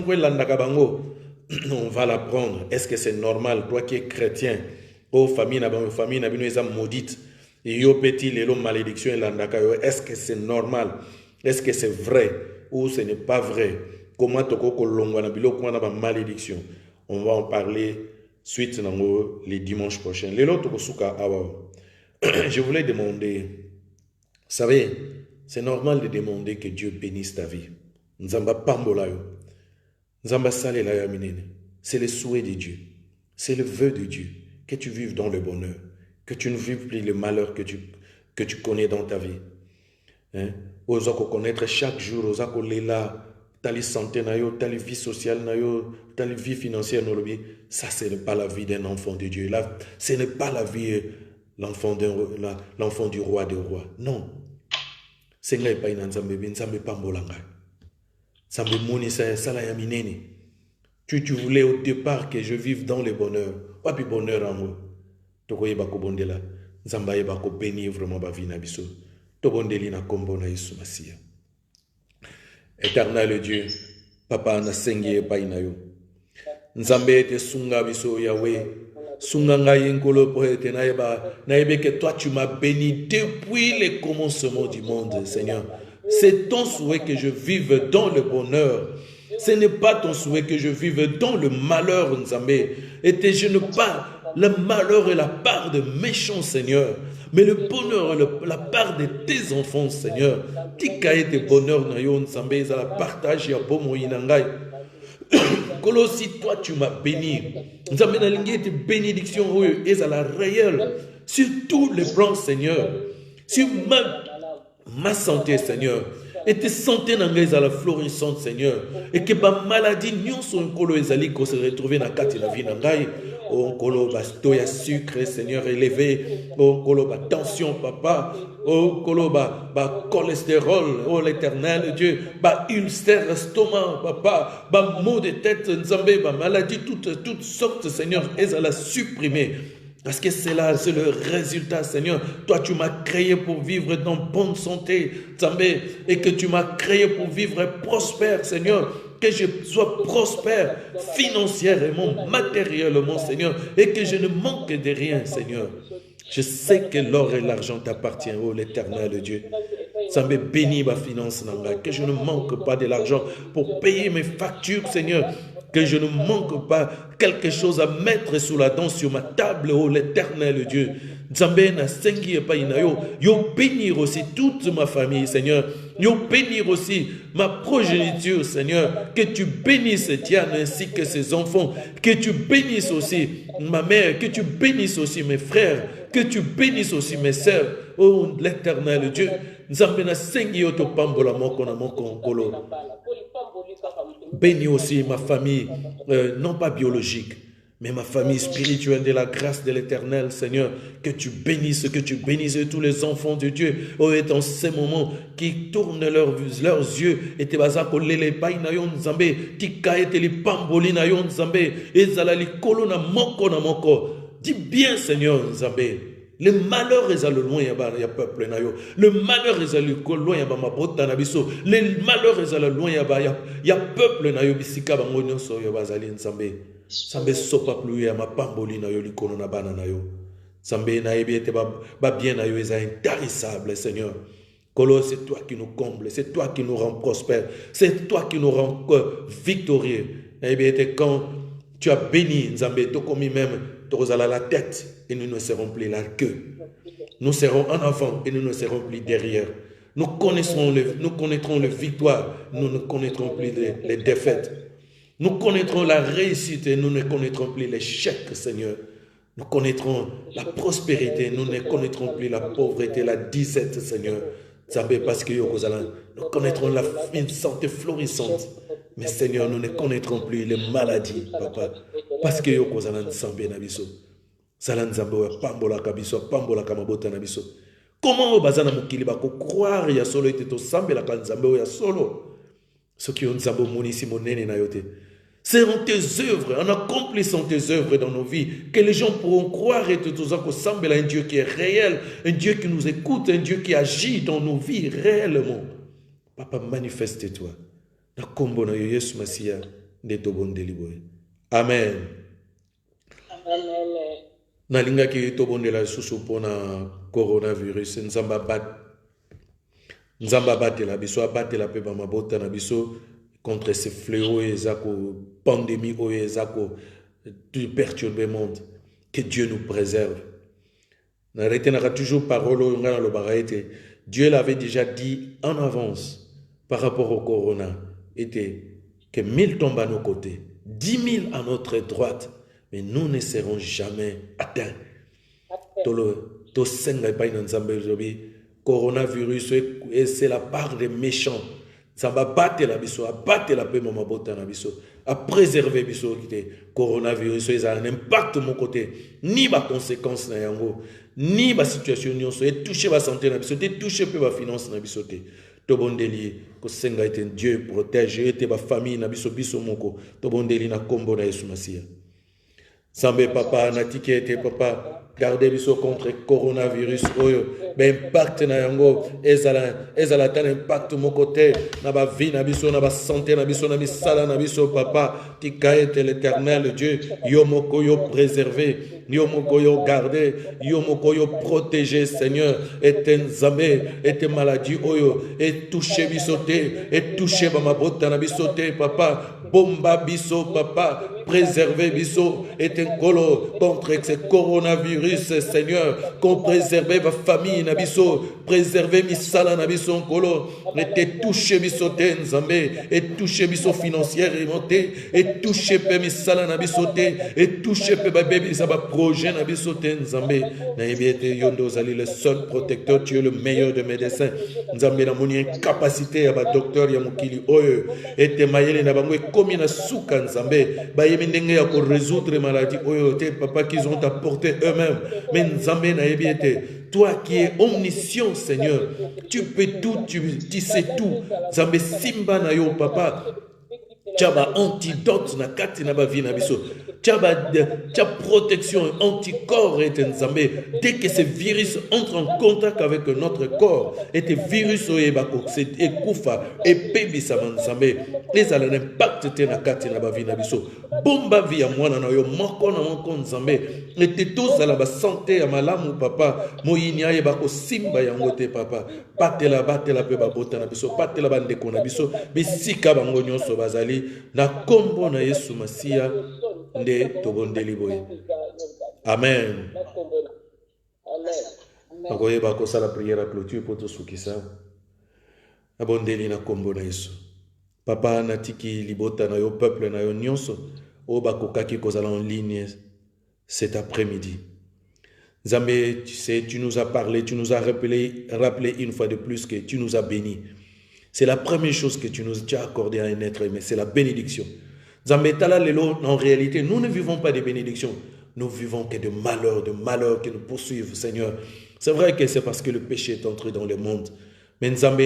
on va l'apprendre. Est-ce que c'est normal, toi qui es chrétien, famille na bino esa maudite, et yo petit lelo malédiction est-ce que c'est normal? Est-ce que c'est vrai ou ce n'est pas vrai? Comment toko kolongwa na biloko na ba malédiction? On va en parler suite les dimanches prochains. Lelo toko suka awa. Je voulais demander, vous savez, c'est normal de demander que Dieu bénisse ta vie. Nzamba pambola yo. Nzamba salela ya minene. C'est le souhait de Dieu. C'est le vœu de Dieu. Que tu vives dans le bonheur. Que tu ne vives plus le malheur que tu connais dans ta vie. Osako connaître chaque jour, osako lela, tali santé na yo, tali vie sociale na yo, tali vie financière na lobi. Ça, ce n'est pas la vie d'un enfant de Dieu. Là, ce n'est pas la vie l'enfant du roi des rois. Non. C'est ngai pa ina nzambe nzambe pambolanga. Nzambe moni sala ya minene. Tu voulais au départ que je vive dans le bonheur. Pas plus bonheur en moi. Toko yeba ko bondela. Nzamba yeba ko bénir vraiment ba vie na biso. To bondeli na kombo na Yesu Masia. Éternel Dieu, papa na sengi pa ina yo. Nzambe te sunga biso Yahweh. Que toi tu m'as béni depuis le commencement du monde, Seigneur. C'est ton souhait que je vive dans le bonheur. Ce n'est pas ton souhait que je vive dans le malheur, Nzambé. Et je ne pas le malheur et la part de méchants, Seigneur. Mais le bonheur et la part de tes enfants, Seigneur. Tika et tes bonheurs, Nzambé, ça la partage ya bomo inangai. Si toi tu m'as béni, nous avons une bénédiction et à la réelle sur tous les plans, Seigneur, sur ma santé, Seigneur, et tes santé à la florissante, Seigneur, et que ma maladie n'y soit un ezali qu'on se retrouve dans la vie nangai. Oh, kolo bastoya sucre, Seigneur, élevé. Oh, kolo ba tension, papa. Oh, kolo ba cholestérol, oh, l'éternel Dieu. Ba ulcère, estomac, papa. Ba maux de tête, nzambe, ba maladie, toutes sortes, Seigneur, elles à la supprimer. Parce que c'est là, c'est le résultat, Seigneur. Toi, tu m'as créé pour vivre dans bonne santé, Nzambe, et que tu m'as créé pour vivre prospère, Seigneur. Que je sois prospère financièrement, matériellement, Seigneur, et que je ne manque de rien, Seigneur. Je sais que l'or et l'argent t'appartiennent, oh l'éternel Dieu. Ça me bénit ma finance, que je ne manque pas de l'argent pour payer mes factures, Seigneur. Que je ne manque pas quelque chose à mettre sous la dent sur ma table, oh l'éternel Dieu. Nzambe na sengi epa inayo, yo bénir aussi toute ma famille, Seigneur. Yo bénir aussi ma progéniture, Seigneur. Que tu bénisses Tiane ainsi que ses enfants. Que tu bénisses aussi ma mère. Que tu bénisses aussi mes frères. Que tu bénisses aussi mes sœurs. Oh l'éternel Dieu. Nzambe na sengi yo to pambola moko na moko nkolo. Bénis aussi ma famille, non pas biologique, mais ma famille spirituelle de la grâce de l'Éternel, Seigneur. Que tu bénisses tous les enfants de Dieu. Oh, et dans ces moments qui tournent leurs yeux, et te bazako lele pai na yon nzambe, tika ete li pamboli na yon nzambe, ezala li kolo na moko. Dis bien, Seigneur nzambe. Le malheur est à le loin, il y a peuple. Le malheur est à le loin, il y a ma bota na biso. Le malheur est à le loin, il y a peuple na yo bisika bango nyonso yo bazali nzambe. Sambe sopa pluie ya ma pamboli na yo likono na bana na yo. Sambe na yebi ete ba bien na yo est intarissable, Seigneur. Kolo, c'est toi qui nous comble, c'est toi qui nous rend prospères, c'est toi qui nous rend victorieux. Na yebi ete quand Tu as béni Nzambe, tu as commis même la tête et nous ne serons plus la queue. Nous serons en avant et nous ne serons plus derrière. Nous connaîtrons les victoires, nous ne connaîtrons plus les défaites. Nous connaîtrons la réussite et nous ne connaîtrons plus l'échec, Seigneur. Nous connaîtrons la prospérité, nous ne connaîtrons plus la pauvreté, la disette, Seigneur. Nzambe, parce que nous connaîtrons la santé florissante. Mais Seigneur, nous ne connaîtrons plus les maladies, Papa. Parce que Yokozala Nzambe Nabiso. Zala Nzambe Pambola Kabiso, Pambola Kamabota Nabiso. Comment Bazana Mukili Bako croire ya solo ete to Sambe la Nzambe ya solo. Ce qui ont Nzambe Monisi Monene Nayote. C'est en tes œuvres, en accomplissant tes œuvres dans nos vies, que les gens pourront croire et tout ça que Sambe là un Dieu qui est réel, un Dieu qui nous écoute, un Dieu qui agit dans nos vies réellement. Papa, manifeste-toi. Na kombo na Yesu Masia nde tobondeli boye. Amen. Amen. Na linga ki tobondela susu pona coronavirus nzamba batela biso abatela pe ba mabota na biso contre ces fléaux et zako pandémie o ezako du perturber monde. Que Dieu nous préserve. Na retenaka toujours parole ngana lo baraete. Dieu l'avait déjà dit en avance par rapport au corona. Était que 1000 tombent à nos côtés, 10 000 à notre droite, mais nous ne serons jamais atteints. Coronavirus, c'est la part des méchants. Ça va battre la biso, battre la paix, maman bota na biso, à préserver biso qui coronavirus, ça a un impact de mon côté, ni ma conséquence na yango, ni ma situation nyonso, et toucher ma santé na biso, toucher peu ma finance na biso te. Tobondeli ko senga ete Dieu protège ete ba famille na biso biso moko tobondeli na kombo na Yesu Masia. Sambe papa na tikete papa garder biso contre coronavirus oyo ba impact na yango ezala tan impact mon côté na ba vie na biso na ba santé na biso na misala na biso papa tikaete l'Éternel Dieu yo moko yo préserver yo moko yo garder yo moko yo protéger Seigneur et Nzambe et maladie oyo et toucher biso te et toucher ba mabota na biso te papa bomba biso papa préserver biso et kolo contre ce coronavirus Seigneur qu'on préserve ma famille na biso préserver misala na biso kolo et toucher biso te Nzambe et toucher biso financière et toucher pe misala na biso te et toucher pe ba bébé ça va projet na biso te Nzambe na yebete yondo zali le seul protecteur, tu es le meilleur de médecins Nzambe na moni capacité ya ba docteur ya mukili oyo et te mayele na bango komi na suka Nzambe ba yemi ndenge ya ko résoudre maladie oyo te papa qu'ils ont apporté eux-mêmes mais Nzambe na yebete toi qui es omniscient Seigneur tu peux tout tu sais tout Nzambe simba na yo papa Tchaba antidote na kati na ba vie na biso. Tchaba protection anticorps et Nzambe. Dès que ce virus entre en contact avec notre corps, et te virus oyebako c'est ekufa et baby sa Nzambe. Les ala impact te na kati na ba vie na biso. Bomba via mwana na yo moko na moko Nzambe. Et te tous ala ba santé ya malamu papa. Moyinya yebako simba yango te papa. Batela pe ba bota na biso, batela ba ndeko na biso. Bisika bango nyonso bazali na kombo na Yesu Masia nde tobondeli boye. Amen. Akoye bako sala prière à clôture pour tout ce qui ça. Abondeli na kombo na Yesu. Papa natiki libota na yo peuple na yo nyonso o bako kaki kozala en ligne cet après-midi. Zambé, tu sais, tu nous as parlé, tu nous as rappelé une fois de plus que tu nous as bénis. C'est la première chose que tu nous as accordé à un être aimé, c'est la bénédiction. Zambé, en réalité, nous ne vivons pas de bénédictions, nous vivons que de malheurs qui nous poursuivent, Seigneur. C'est vrai que c'est parce que le péché est entré dans le monde. Mais Nzambe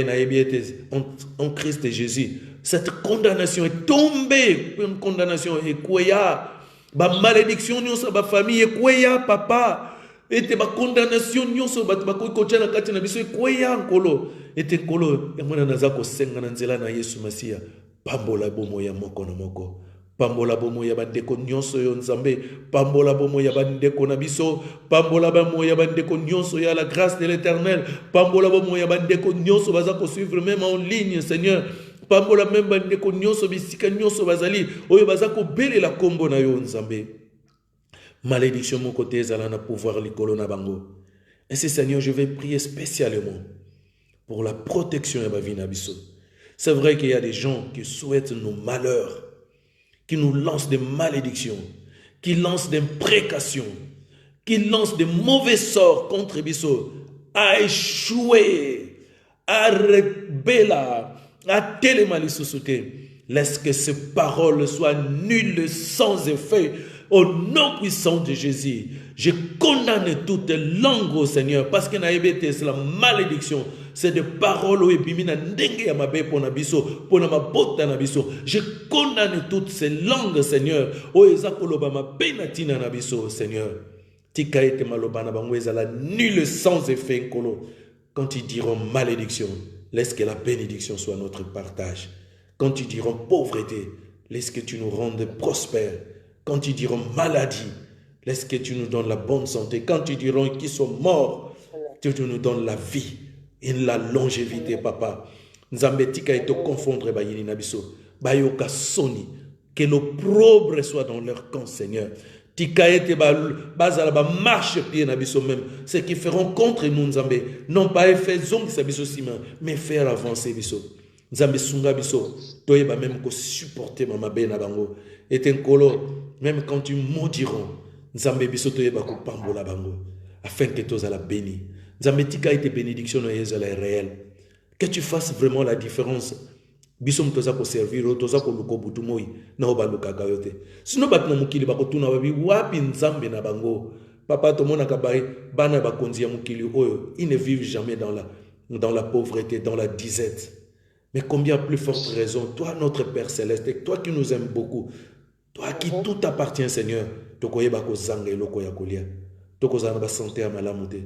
en Christ Jésus, cette condamnation est tombée. Une condamnation est quoi? Ba malédiction, ba famille est quoi, papa? Et ba condamnation nyonso ba ko kocha na kati na biso ekoya nkolo ete nkolo emwana nazako senga na nzela na Yesu Masia pambola bomo ya moko na moko pambola bomo ya bandeko nyonso yo Nzambe pambola bomo ya bandeko na biso pambola bomo ya bandeko nyonso ya la grâce de l'Éternel pambola bomo ya bandeko nyonso bazako suivre même en ligne Seigneur pambola même bandeko nyonso bisika nyonso bazali oyo bazako belela kombo na yo nzambe. Malédiction mon côté ezala na pouvoir likolo na bango. Ainsi Seigneur, je vais prier spécialement pour la protection de ma vie na biso. C'est vrai qu'il y a des gens qui souhaitent nos malheurs, qui nous lancent des malédictions, qui lancent des précautions, qui lancent des mauvais sorts contre biso, à échouer, à rebella, à télémalisusuté. Laisse que ces paroles soient nulles, sans effet. Au nom puissant de Jésus, je condamne toute langue au Seigneur, parce que c'est la malédiction. C'est des paroles où je condamne toutes ces langues, Seigneur. Seigneur. Tika ete malobana bango ezala nul sans effet nkolo. Quand ils diront malédiction, laisse que la bénédiction soit notre partage. Quand ils diront pauvreté, laisse que tu nous rendes prospères. Quand ils diront maladie, laisse que tu nous donnes la bonne santé. Quand ils diront qu'ils sont morts, que tu nous donnes la vie et la longévité, papa. Nzambe tika ete confondre bayini nabiso. Bayoka soni. Que l'opprobre soit dans leur camp, Seigneur. Tikaete bazala ba marche pied na biso même, ceux qui feront contre nous Nzambe, non pas effet zong sa biso sima, mais faire avancer biso. Nzambe sunga biso, toyeba même ko supporter mama be na bango. Et tenkolo, même quand tu maudiront, Nzambe biso toyeba ko pambola bango, afin que tozala béni. Nzambe tikaete bénédiction no yezala réel. Que tu fasses vraiment la différence. Bisom toza ko servir toza ko luko butumoi na obaluka gayote sino batna mukili bakotuna babi wapi nzambe na bango papa to mona kabari bana bakonzi ya mukili oyo ils ne vivent jamais dans la pauvreté, dans la disette. Mais combien plus forte raison, toi notre Père céleste, toi qui nous aimes beaucoup, toi qui tout appartient Seigneur, tokoyeba ko zanga eloko ya kolia tokozana ba santé ya malamu te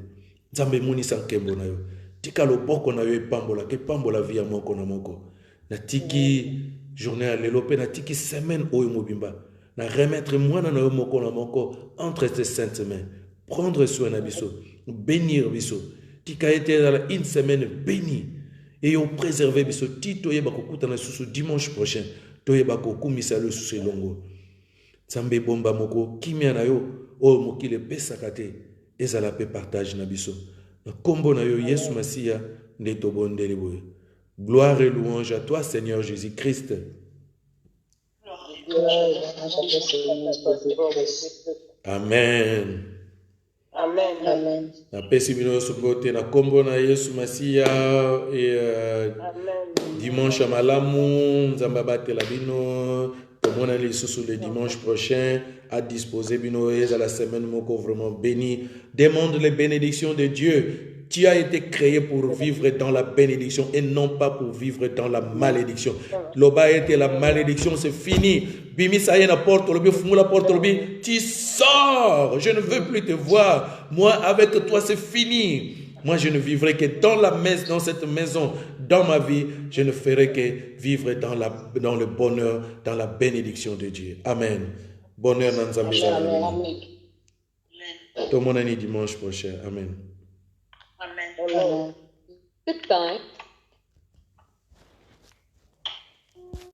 nzambe moni sankembo na yo tika loboko na yo epambola ke pambola vie ya moko na moko. Na tiki journée à l'élope, na tiki semaine au mobimba. Na remettre moi na moko na moko entre tes saintes mains. Prendre soin na biso, bénir biso. Tika été dans une semaine bénie. Et on préserver biso. Tito yeba kokuta na susu dimanche prochain. To yeba kokumisa le susu longo. Tsambe bomba moko kimia na yo o mokile pesakate. Ezala pe partage na biso. Na kombo na yo Yesu Masia ndeto bondele boye. Gloire et louange à toi, Seigneur Jésus-Christ. Amen. Amen. Na pesi bino sokote na kombo na Yesu Masia et dimanche malamu nzamba batela bino tomona lisusu le dimanche prochain à disposer bino à la semaine moko vraiment béni. Demande les bénédictions de Dieu. Tu as été créé pour vivre dans la bénédiction et non pas pour vivre dans la malédiction. Loba était la malédiction, c'est fini. Bimi ça y est la porte, lobi fumu la porte, lobi tu sors. Je ne veux plus te voir. Moi avec toi c'est fini. Moi je ne vivrai que dans cette maison, dans ma vie, je ne ferai que vivre dans le bonheur, dans la bénédiction de Dieu. Amen. Bonheur dans sa maison. Amen. Tout le monde dimanche prochain. Amen. Amen. Goodbye.